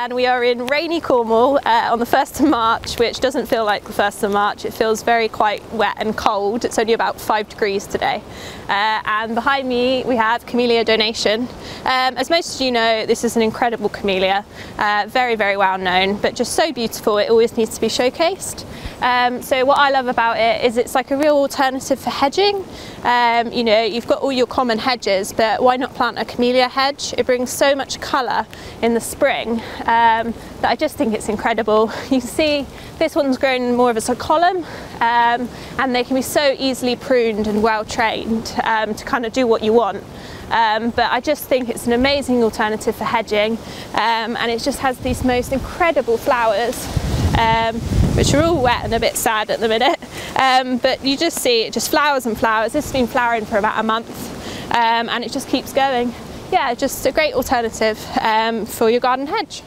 and we are in rainy Cornwall on the 1st of March, which doesn't feel like the 1st of March. It feels quite wet and cold. It's only about 5 degrees today. And behind me we have Camellia donation. As most of you know, this is an incredible camellia, very, very well known, but just so beautiful, it always needs to be showcased. So what I love about it is it's like a real alternative for hedging. You know, you've got all your common hedges, but why not plant a camellia hedge? It brings so much colour in the spring that I just think it's incredible. You can see this one's grown more of as a column, and they can be so easily pruned and well trained to kind of do what you want. But I just think it's an amazing alternative for hedging, and it just has these most incredible flowers, which are all wet and a bit sad at the minute, but you just see it just flowers and flowers. This has been flowering for about a month, and it just keeps going. Yeah, just a great alternative for your garden hedge.